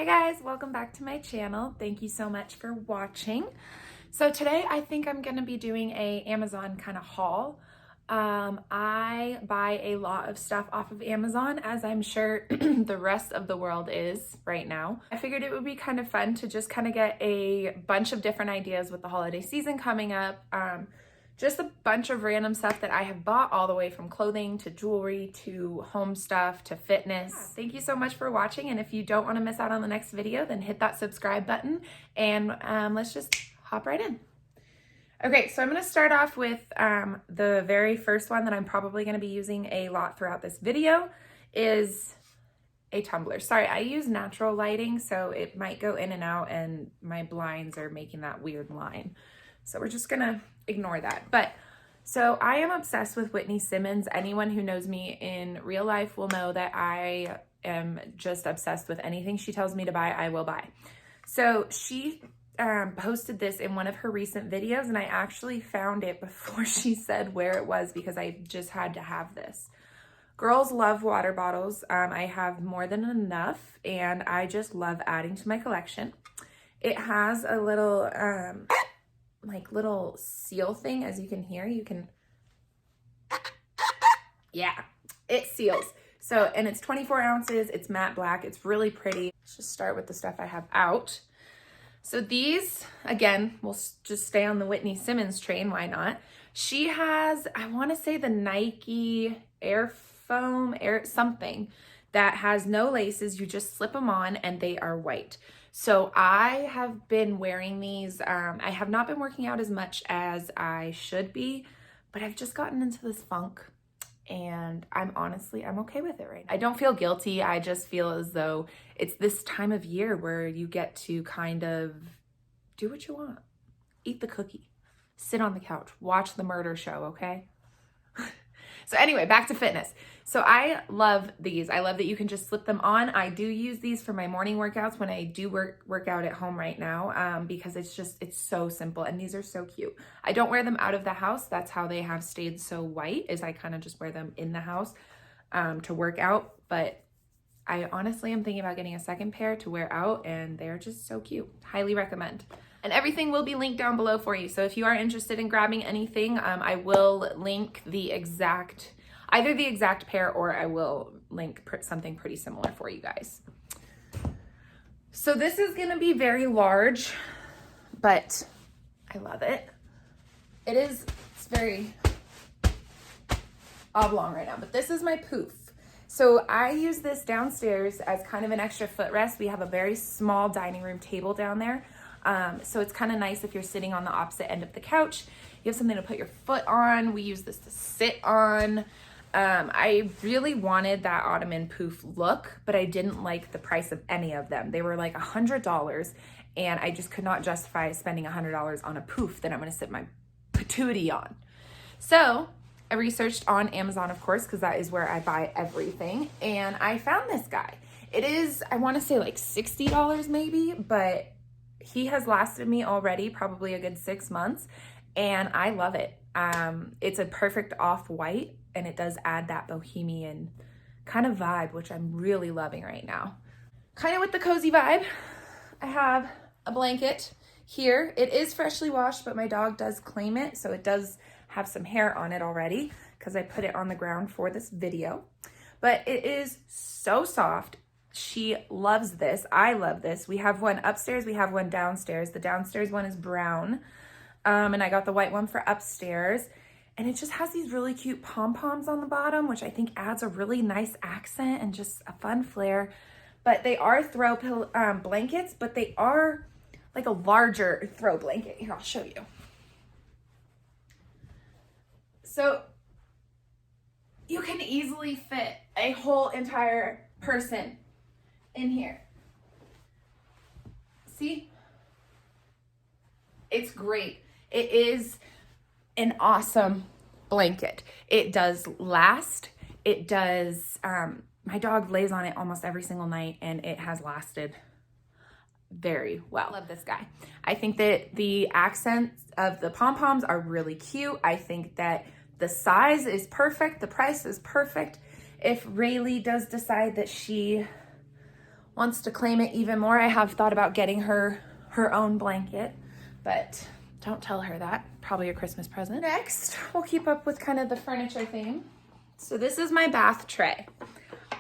Hi guys, welcome back to my channel. Thank you so much for watching. So today I think I'm going to be doing a Amazon kind of haul. I buy a lot of stuff off of Amazon, as I'm sure the rest of the world is right now. I figured it would be kind of fun to just kind of get a bunch of different ideas with the holiday season coming up. Just a bunch of random stuff that I have bought, all the way from clothing to jewelry to home stuff to fitness. Thank you so much for watching, and if you don't want to miss out on the next video, then hit that subscribe button and let's just hop right in. Okay, so I'm going to start off with the very first one that I'm probably going to be using a lot throughout this video is a tumbler. Sorry, I use natural lighting, so it might go in and out and my blinds are making that weird line. So we're just gonna ignore that. But so I am obsessed with Whitney Simmons. Anyone who knows me in real life will know that I am just obsessed with anything she tells me to buy, I will buy. So she posted this in one of her recent videos, and I actually found it before she said where it was because I just had to have this. Girls love water bottles. I have more than enough, and I just love adding to my collection. It has a little little seal thing, as you can hear. You can, yeah, it seals. So, and it's 24 ounces, it's matte black, it's really pretty. Let's just start with the stuff I have out. So these, again, we'll just stay on the Whitney Simmons train, why not? She has, I wanna say the Nike Air Foam, something that has no laces. You just slip them on and they are white. So I have been wearing these. I have not been working out as much as I should be, but I've just gotten into this funk and I'm okay with it right now. I don't feel guilty. I just feel as though it's this time of year where you get to kind of do what you want. Eat the cookie, sit on the couch, watch the murder show, okay? So anyway, back to fitness. So I love these. I love that you can just slip them on. I do use these for my morning workouts when I do work out at home right now, because it's so simple, and these are so cute. I don't wear them out of the house. That's how they have stayed so white, is I kind of just wear them in the house to work out. But I honestly am thinking about getting a second pair to wear out, and they're just so cute. Highly recommend. And everything will be linked down below for you. So if you are interested in grabbing anything, I will link either the exact pair, or I will link something pretty similar for you guys. So this is gonna be very large, but I love it. It's very oblong right now, but this is my poof. So I use this downstairs as kind of an extra footrest. We have a very small dining room table down there. So it's kind of nice if you're sitting on the opposite end of the couch. You have something to put your foot on. We use this to sit on. I really wanted that ottoman poof look, but I didn't like the price of any of them. They were like $100, and I just could not justify spending $100 on a poof that I'm going to sit my patootie on. So I researched on Amazon, of course, because that is where I buy everything, and I found this guy. It is, I want to say like $60 maybe, but he has lasted me already probably a good 6 months, and I love it. It's a perfect off-white, and it does add that bohemian kind of vibe, which I'm really loving right now. Kind of with the cozy vibe, I have a blanket here. It is freshly washed, but my dog does claim it, so it does have some hair on it already because I put it on the ground for this video. But it is so soft. She loves this. I love this. We have one upstairs. We have one downstairs. The downstairs one is brown. And I got the white one for upstairs. And it just has these really cute pom-poms on the bottom, which I think adds a really nice accent and just a fun flair. But they are throw blankets, but they are like a larger throw blanket. Here, I'll show you. So you can easily fit a whole entire person in here. See? It's great. It is an awesome blanket. It does last. It does, my dog lays on it almost every single night, and it has lasted very well. I love this guy. I think that the accents of the pom-poms are really cute. I think that the size is perfect. The price is perfect. If Rayleigh does decide that she wants to claim it even more, I have thought about getting her her own blanket, but don't tell her that. Probably a Christmas present. Next, we'll keep up with kind of the furniture theme. So this is my bath tray.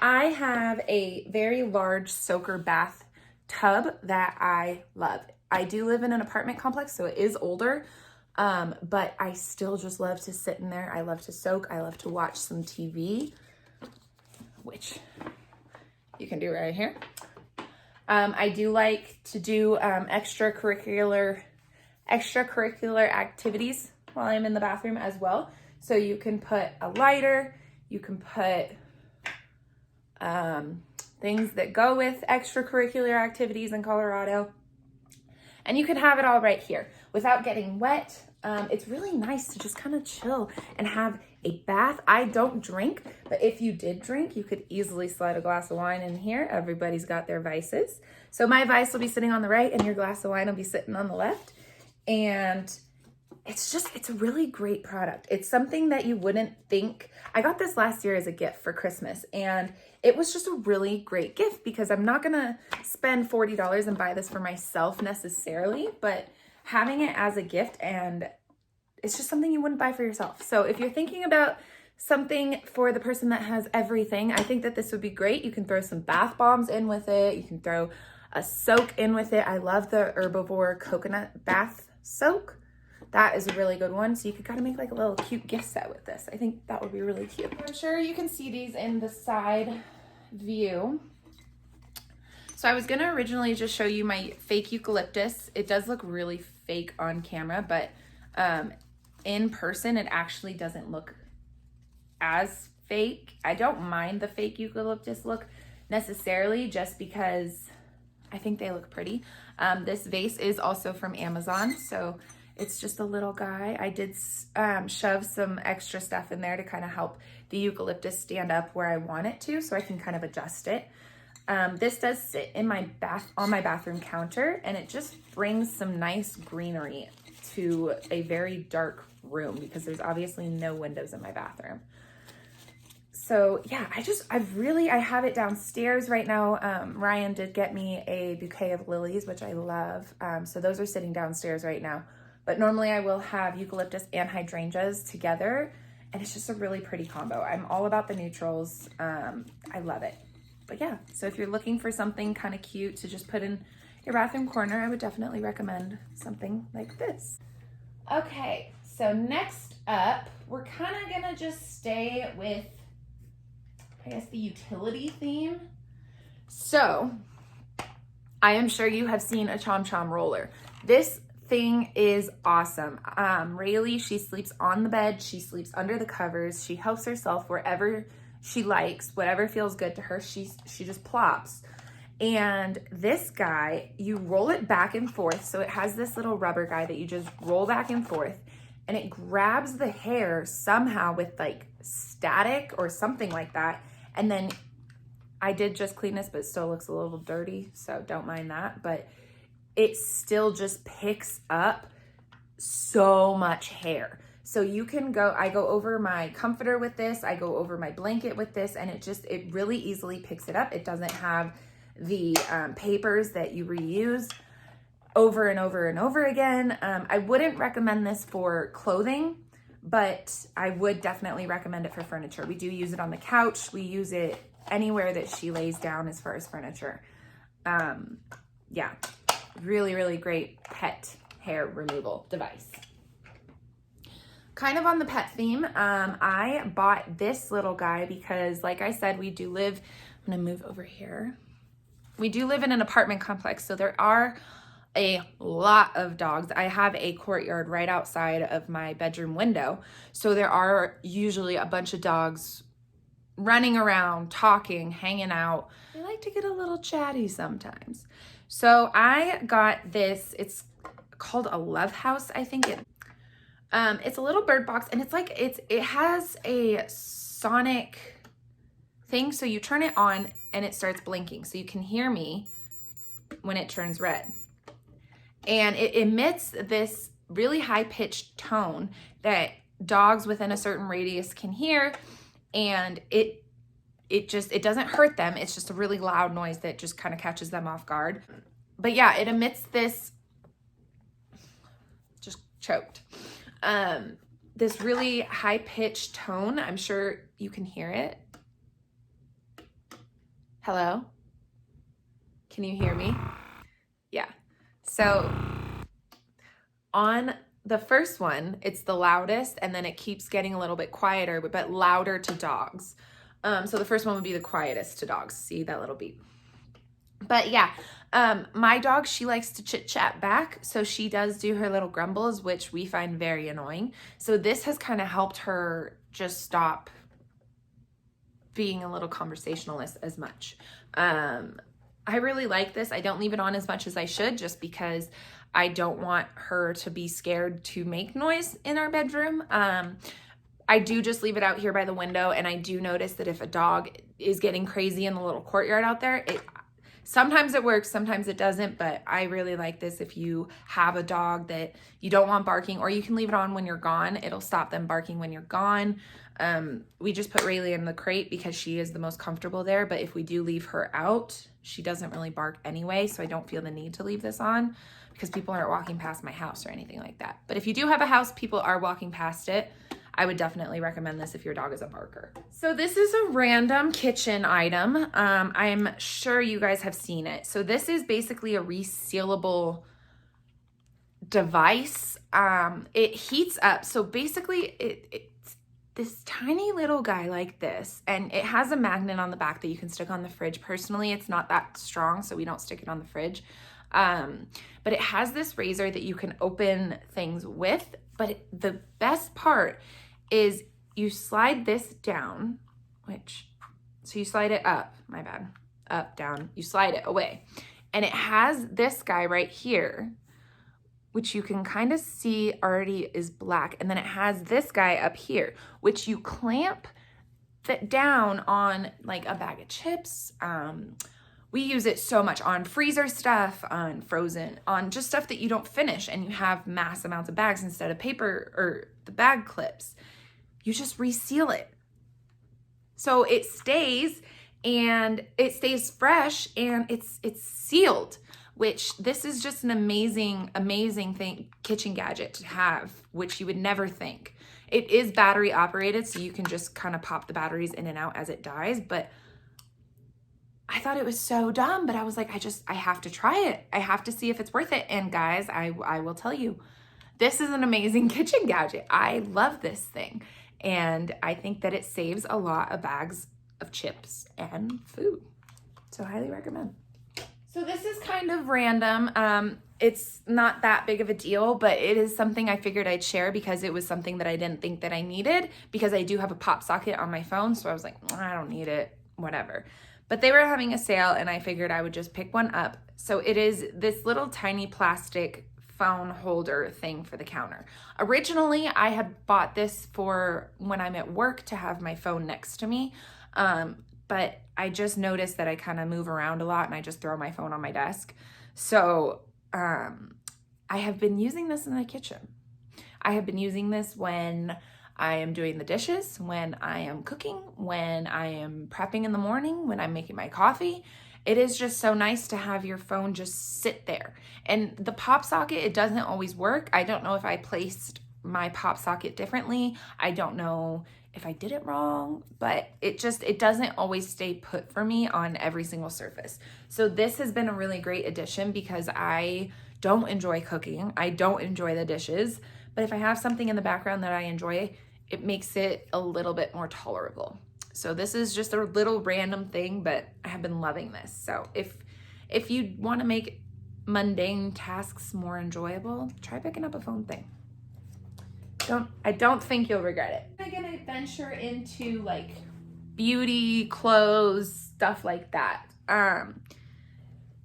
I have a very large soaker bath tub that I love. I do live in an apartment complex, so it is older, but I still just love to sit in there. I love to soak. I love to watch some TV, which you can do right here. I do like to do extracurricular activities while I'm in the bathroom as well. So you can put a lighter, you can put things that go with extracurricular activities in Colorado, and you can have it all right here without getting wet. It's really nice to just kind of chill and have a bath. I don't drink, but if you did drink, you could easily slide a glass of wine in here. Everybody's got their vices. So my vice will be sitting on the right and your glass of wine will be sitting on the left. And it's a really great product. It's something that you wouldn't think. I got this last year as a gift for Christmas, and it was just a really great gift because I'm not gonna spend $40 and buy this for myself necessarily, but having it as a gift, and it's just something you wouldn't buy for yourself. So if you're thinking about something for the person that has everything, I think that this would be great. You can throw some bath bombs in with it. You can throw a soak in with it. I love the Herbivore coconut bath soak. That is a really good one. So you could kind of make like a little cute gift set with this. I think that would be really cute. I'm sure you can see these in the side view. So I was gonna originally just show you my fake eucalyptus. It does look really fake on camera, but in person, it actually doesn't look as fake. I don't mind the fake eucalyptus look necessarily, just because I think they look pretty. This vase is also from Amazon, so it's just a little guy. I did shove some extra stuff in there to kind of help the eucalyptus stand up where I want it to, so I can kind of adjust it. This does sit in my on my bathroom counter, and it just brings some nice greenery to a very dark room because there's obviously no windows in my bathroom. So yeah, I have it downstairs right now. Ryan did get me a bouquet of lilies, which I love. So those are sitting downstairs right now. But normally I will have eucalyptus and hydrangeas together, and it's just a really pretty combo. I'm all about the neutrals. I love it. But yeah, so if you're looking for something kind of cute to just put in your bathroom corner, I would definitely recommend something like this. Okay, so next up, we're kind of gonna just stay with, I guess, the utility theme. So I am sure you have seen a Chom Chom roller. This thing is awesome. Rayleigh, she sleeps on the bed, she sleeps under the covers, she helps herself wherever she likes, whatever feels good to her, she just plops. And this guy, you roll it back and forth, so it has this little rubber guy that you just roll back and forth, and it grabs the hair somehow with like static or something like that. And then I did just clean this, but it still looks a little dirty, so don't mind that. But it still just picks up so much hair. So you can I go over my comforter with this, I go over my blanket with this, and it really easily picks it up. It doesn't have the papers that you reuse over and over and over again. I wouldn't recommend this for clothing, but I would definitely recommend it for furniture. We do use it on the couch. We use it anywhere that she lays down as far as furniture. Yeah, really, really great pet hair removal device. Kind of on the pet theme, I bought this little guy because, like I said, I'm gonna move over here. We do live in an apartment complex, so there are a lot of dogs. I have a courtyard right outside of my bedroom window, so there are usually a bunch of dogs running around, talking, hanging out. They like to get a little chatty sometimes. So I got this, it's called a Love House, I think. It's a little bird box, and it has a sonic thing, so you turn it on and it starts blinking, so you can hear me when it turns red. And it emits this really high-pitched tone that dogs within a certain radius can hear, and it it doesn't hurt them. It's just a really loud noise that just kind of catches them off guard. But yeah, it emits this, just choked, this really high-pitched tone. I'm sure you can hear it. Hello? Can you hear me? Yeah. So on the first one, it's the loudest, and then it keeps getting a little bit quieter, but louder to dogs. So the first one would be the quietest to dogs. See that little beep? But yeah, my dog, she likes to chit chat back. So she does do her little grumbles, which we find very annoying. So this has kind of helped her just stop being a little conversationalist as much. I really like this. I don't leave it on as much as I should, just because I don't want her to be scared to make noise in our bedroom. I do just leave it out here by the window, and I do notice that if a dog is getting crazy in the little courtyard out there, sometimes it works, sometimes it doesn't, but I really like this if you have a dog that you don't want barking, or you can leave it on when you're gone. It'll stop them barking when you're gone. We just put Rayleigh in the crate because she is the most comfortable there, but if we do leave her out, she doesn't really bark anyway, so I don't feel the need to leave this on because people aren't walking past my house or anything like that. But if you do have a house, people are walking past it, I would definitely recommend this if your dog is a barker. So this is a random kitchen item. I'm sure you guys have seen it. So this is basically a resealable device. It heats up. So basically it's this tiny little guy like this, and it has a magnet on the back that you can stick on the fridge. Personally, it's not that strong, so we don't stick it on the fridge. But it has this razor that you can open things with. But the best part is you slide this down, so you slide it up, my bad, up, down, you slide it away. And it has this guy right here, which you can kind of see already is black. And then it has this guy up here, which you clamp that down on like a bag of chips. We use it so much on freezer stuff, on frozen, on just stuff that you don't finish and you have mass amounts of bags instead of paper or the bag clips. You just reseal it. So it stays, and it stays fresh, and it's sealed, which this is just an amazing, amazing thing, kitchen gadget to have, which you would never think. It is battery operated, so you can just kind of pop the batteries in and out as it dies, but I thought it was so dumb, but I was like, I have to try it. I have to see if it's worth it. And guys, I will tell you, this is an amazing kitchen gadget. I love this thing. And I think that it saves a lot of bags of chips and food. So highly recommend. So this is kind of random. It's not that big of a deal, but it is something I figured I'd share because it was something that I didn't think that I needed, because I do have a pop socket on my phone. So I was like, I don't need it, whatever. But they were having a sale, and I figured I would just pick one up. So it is this little tiny plastic phone holder thing for the counter. Originally, I had bought this for when I'm at work to have my phone next to me. But I just noticed that I kind of move around a lot and I just throw my phone on my desk. So I have been using this in the kitchen. I have been using this when I am doing the dishes, when I am cooking, when I am prepping in the morning, when I'm making my coffee. It is just so nice to have your phone just sit there. And the pop socket, it doesn't always work. I don't know if I placed my pop socket differently. I don't know if I did it wrong, but it doesn't always stay put for me on every single surface. So this has been a really great addition because I don't enjoy cooking. I don't enjoy the dishes, but if I have something in the background that I enjoy, it makes it a little bit more tolerable. So this is just a little random thing, but I have been loving this. So if you want to make mundane tasks more enjoyable, try picking up a phone thing. I don't think you'll regret it. I'm gonna venture into like beauty, clothes, stuff like that.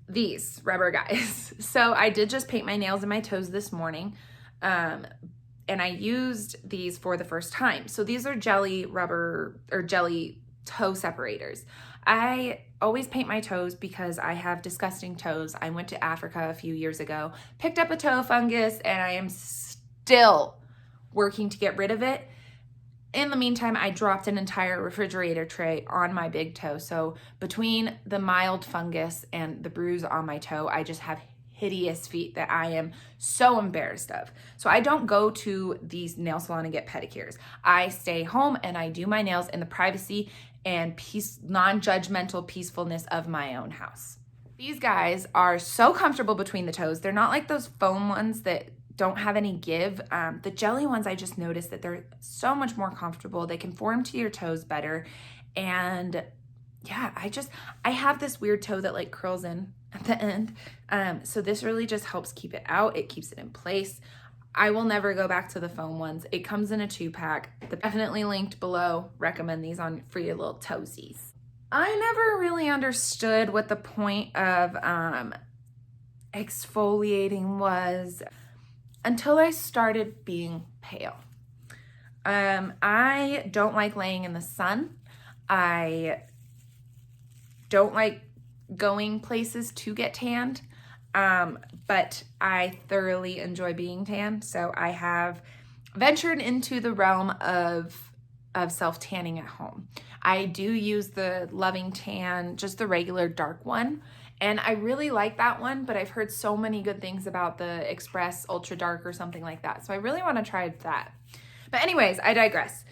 These rubber guys. So I did just paint my nails and my toes this morning. And I used these for the first time. So these are jelly rubber or jelly toe separators. I always paint my toes because I have disgusting toes. I went to Africa a few years ago, picked up a toe fungus, and I am still working to get rid of it. In the meantime, I dropped an entire refrigerator tray on my big toe. So between the mild fungus and the bruise on my toe, I just have hideous feet that I am so embarrassed of. So I don't go to these nail salon and get pedicures. I stay home and I do my nails in the privacy and non-judgmental peacefulness of my own house. These guys are so comfortable between the toes. They're not like those foam ones that don't have any give. The jelly ones, I just noticed that they're so much more comfortable. They conform to your toes better. And yeah, I have this weird toe that like curls in at the end. So this really just helps keep it out. It keeps it in place. I will never go back to the foam ones. It comes in a 2-pack. Definitely linked below. Recommend these for your little toesies. I never really understood what the point of exfoliating was until I started being pale. I don't like laying in the sun. I don't like going places to get tanned, but I thoroughly enjoy being tan. So I have ventured into the realm of self-tanning at home. I do use the Loving Tan, just the regular dark one. And I really like that one, but I've heard so many good things about the Express Ultra Dark or something like that. So I really want to try that. But anyways, I digress.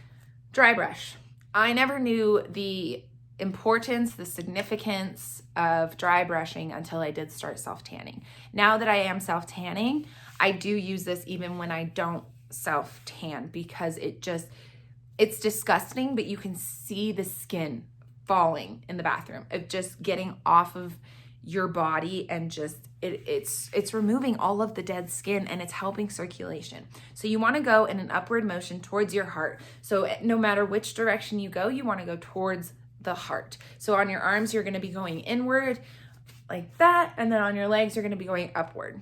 Dry brush. I never knew the importance, the significance of dry brushing until I did start self-tanning. Now that I am self-tanning, I do use this even when I don't self-tan because it's disgusting, but you can see the skin falling in the bathroom of just getting off of your body, and just it's removing all of the dead skin and it's helping circulation. So you want to go in an upward motion towards your heart. So no matter which direction you go, you want to go towards the heart. So on your arms, you're going to be going inward like that, and then on your legs, you're going to be going upward.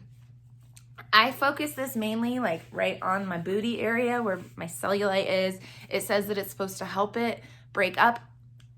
I focus this mainly like right on my booty area where my cellulite is. It says that it's supposed to help it break up.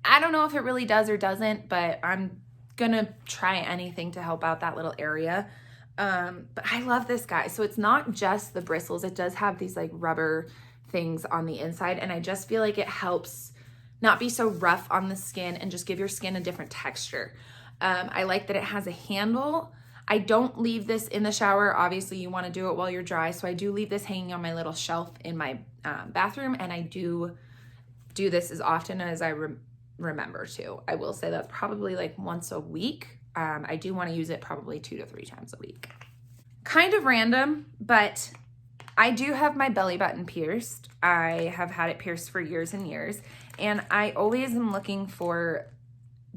I don't know if it really does or doesn't, but I'm gonna try anything to help out that little area. But I love this guy. So it's not just the bristles. It does have these like rubber things on the inside, and I just feel like it helps not be so rough on the skin and just give your skin a different texture. I like that it has a handle. I don't leave this in the shower. Obviously, you want to do it while you're dry. So I do leave this hanging on my little shelf in my bathroom, and I do this as often as I remember to. I will say that's probably like once a week. I do want to use it probably 2 to 3 times a week. Kind of random, but I do have my belly button pierced. I have had it pierced for years and years, and I always am looking for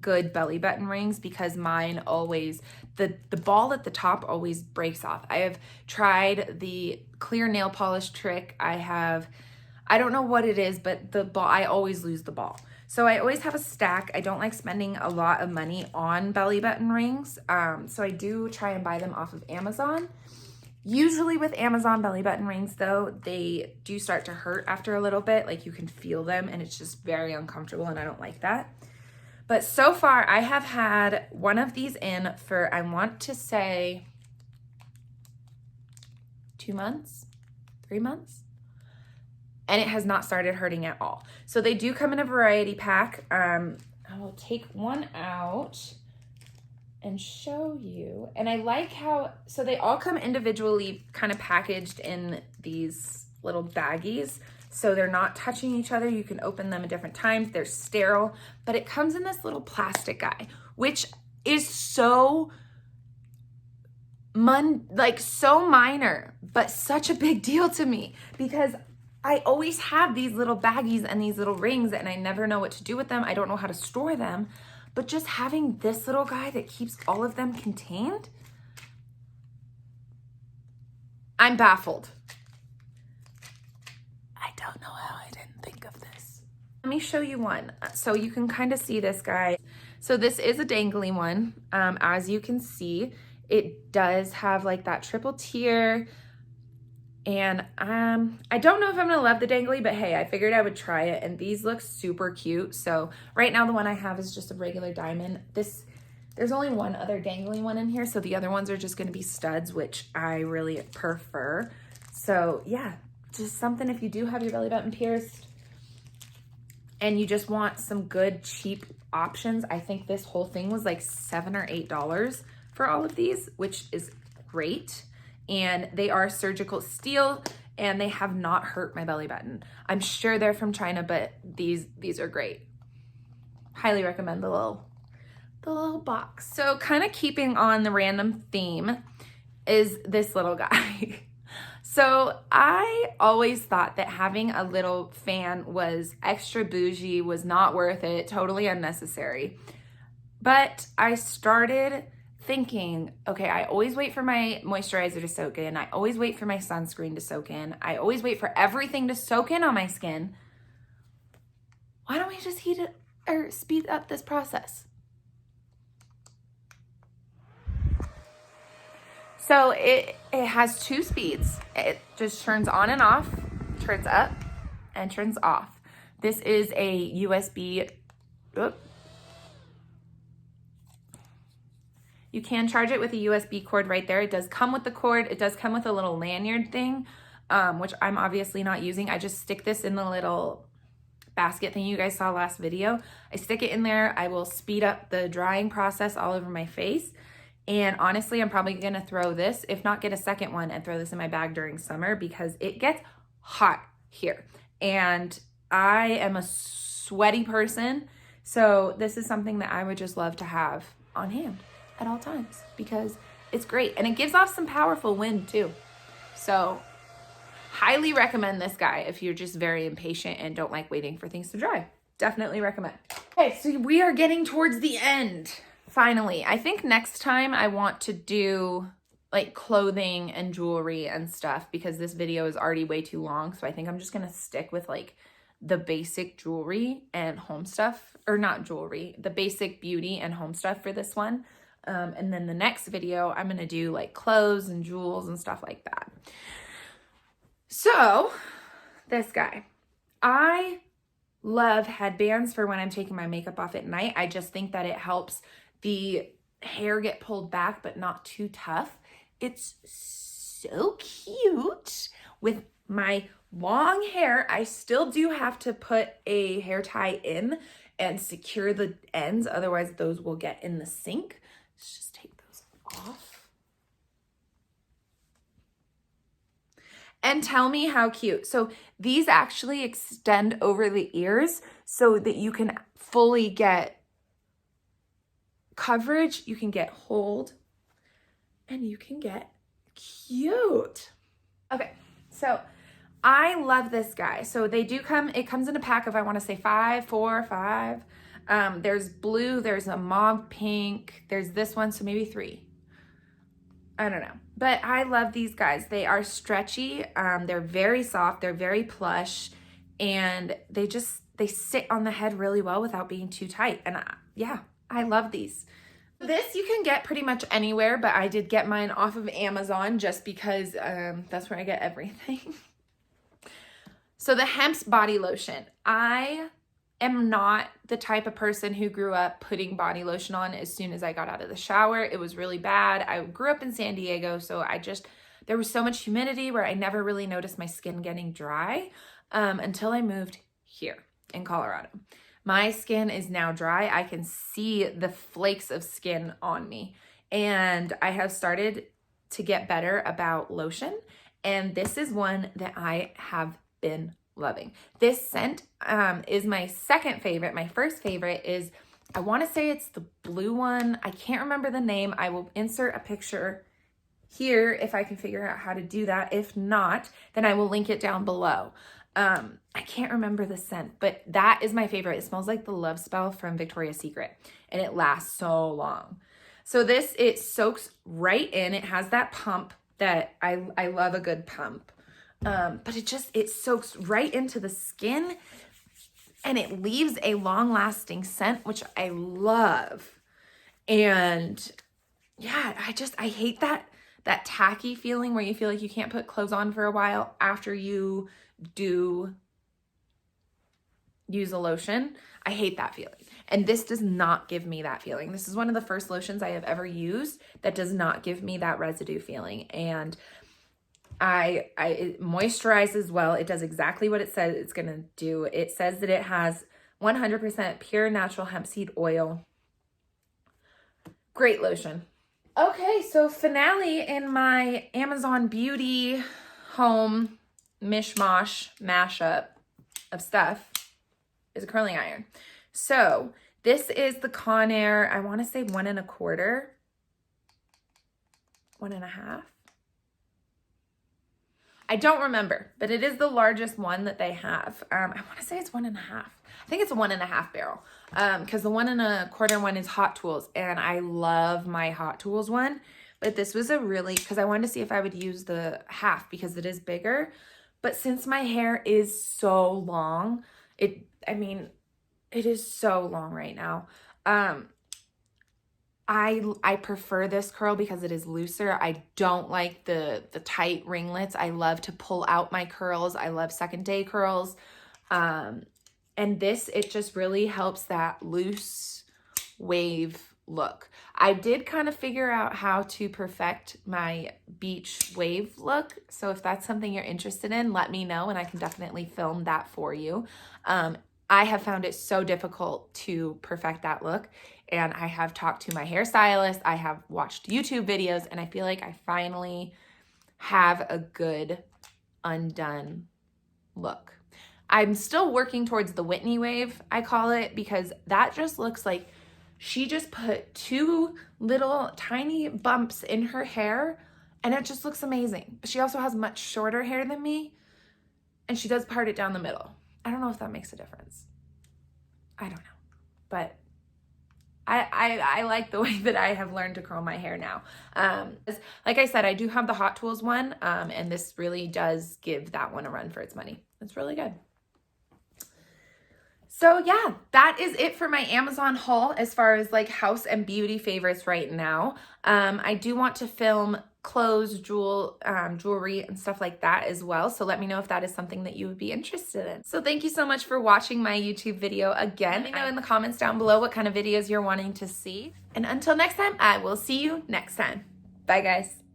good belly button rings because mine always, the ball at the top always breaks off. I have tried the clear nail polish trick. I don't know what it is, but the ball, I always lose the ball. So I always have a stack. I don't like spending a lot of money on belly button rings. So I do try and buy them off of Amazon. Usually with Amazon belly button rings though, they do start to hurt after a little bit. Like you can feel them and it's just very uncomfortable, and I don't like that. But so far I have had one of these in for, I want to say 2 months, 3 months. And it has not started hurting at all. So they do come in a variety pack. I will take one out and show you. And I like how, so they all come individually kind of packaged in these little baggies. So they're not touching each other. You can open them at different times. They're sterile, but it comes in this little plastic guy, which is so so minor, but such a big deal to me because I always have these little baggies and these little rings and I never know what to do with them. I don't know how to store them, but just having this little guy that keeps all of them contained, I'm baffled. I don't know how I didn't think of this. Let me show you one. So you can kind of see this guy. So this is a dangly one. As you can see, it does have like that triple tier. And I don't know if I'm gonna love the dangly, but hey, I figured I would try it, and these look super cute. So right now the one I have is just a regular diamond. There's only one other dangly one in here, so the other ones are just gonna be studs, which I really prefer. So yeah, just something if you do have your belly button pierced, and you just want some good cheap options, I think this whole thing was like $7 or $8 for all of these, which is great. And they are surgical steel and they have not hurt my belly button. I'm sure they're from China, but these are great. Highly recommend the little box. So kind of keeping on the random theme is this little guy. So I always thought that having a little fan was extra bougie, was not worth it, totally unnecessary. But I started thinking, okay, I always wait for my moisturizer to soak in. I always wait for my sunscreen to soak in. I always wait for everything to soak in on my skin. Why don't we just heat it or speed up this process? So it has 2 speeds. It just turns on and off, turns up and turns off. This is a USB. You can charge it with a USB cord right there. It does come with the cord. It does come with a little lanyard thing, which I'm obviously not using. I just stick this in the little basket thing you guys saw last video. I stick it in there. I will speed up the drying process all over my face. And honestly, I'm probably gonna throw this, if not get a second one and throw this in my bag during summer because it gets hot here. And I am a sweaty person. So this is something that I would just love to have on hand at all times because it's great. And it gives off some powerful wind too. So highly recommend this guy if you're just very impatient and don't like waiting for things to dry. Definitely recommend. Okay, so we are getting towards the end. Finally, I think next time I want to do like clothing and jewelry and stuff because this video is already way too long. So I think I'm just going to stick with like the basic jewelry and home stuff, or not jewelry, the basic beauty and home stuff for this one. And then the next video, I'm going to do like clothes and jewels and stuff like that. So this guy, I love headbands for when I'm taking my makeup off at night. I just think that it helps the hair get pulled back, but not too tough. It's so cute. With my long hair, I still do have to put a hair tie in and secure the ends. Otherwise, those will get in the sink. Let's just take those off. And tell me how cute. So these actually extend over the ears so that you can fully get coverage, you can get hold, and you can get cute. Okay, so I love this guy. So they do come, it comes in a pack of, I want to say 4 or 5. There's blue, there's a mauve pink, there's this one, so maybe 3. I don't know. But I love these guys. They are stretchy, they're very soft, they're very plush, and they sit on the head really well without being too tight. And yeah, I love these. This you can get pretty much anywhere, but I did get mine off of Amazon just because that's where I get everything. So the Hempz body lotion. I am not the type of person who grew up putting body lotion on as soon as I got out of the shower. It was really bad. I grew up in San Diego, so there was so much humidity where I never really noticed my skin getting dry until I moved here in Colorado. My skin is now dry. I can see the flakes of skin on me. And I have started to get better about lotion. And this is one that I have been loving. This scent is my second favorite. My first favorite is, I want to say it's the blue one. I can't remember the name. I will insert a picture here if I can figure out how to do that. If not, then I will link it down below. I can't remember the scent, but that is my favorite. It smells like the Love Spell from Victoria's Secret, and it lasts so long. So this, it soaks right in. It has that pump that I love a good pump. But it soaks right into the skin and it leaves a long lasting scent, which I love. And yeah, I hate that tacky feeling where you feel like you can't put clothes on for a while after you do use a lotion. I hate that feeling. And this does not give me that feeling. This is one of the first lotions I have ever used that does not give me that residue feeling. And it moisturizes well. It does exactly what it says it's going to do. It says that it has 100% pure natural hemp seed oil. Great lotion. Okay, so finale in my Amazon Beauty home mishmash mashup of stuff is a curling iron. So this is the Conair, I want to say 1.25, 1.5. I don't remember, but it is the largest one that they have. I want to say it's 1.5. I think it's a 1.5 barrel, because the 1.25 one is Hot Tools, and I love my Hot Tools one. But this was a really, because I wanted to see if I would use the half because it is bigger. But since my hair is so long, it is so long right now. I prefer this curl because it is looser. I don't like the tight ringlets. I love to pull out my curls. I love second day curls. And this, it just really helps that loose wave look. I did kind of figure out how to perfect my beach wave look. So if that's something you're interested in, let me know and I can definitely film that for you. I have found it so difficult to perfect that look. And I have talked to my hairstylist, I have watched YouTube videos, and I feel like I finally have a good undone look. I'm still working towards the Whitney wave, I call it, because that just looks like she just put 2 little tiny bumps in her hair and it just looks amazing. She also has much shorter hair than me and she does part it down the middle. I don't know if that makes a difference. I don't know, but I like the way that I have learned to curl my hair now. Like I said, I do have the Hot Tools one, and this really does give that one a run for its money. It's really good. So yeah, that is it for my Amazon haul as far as like house and beauty favorites right now. I do want to film clothes, jewelry and stuff like that as well. So let me know if that is something that you would be interested in. So thank you so much for watching my YouTube video again. Let me know in the comments down below what kind of videos you're wanting to see. And until next time, I will see you next time. Bye guys.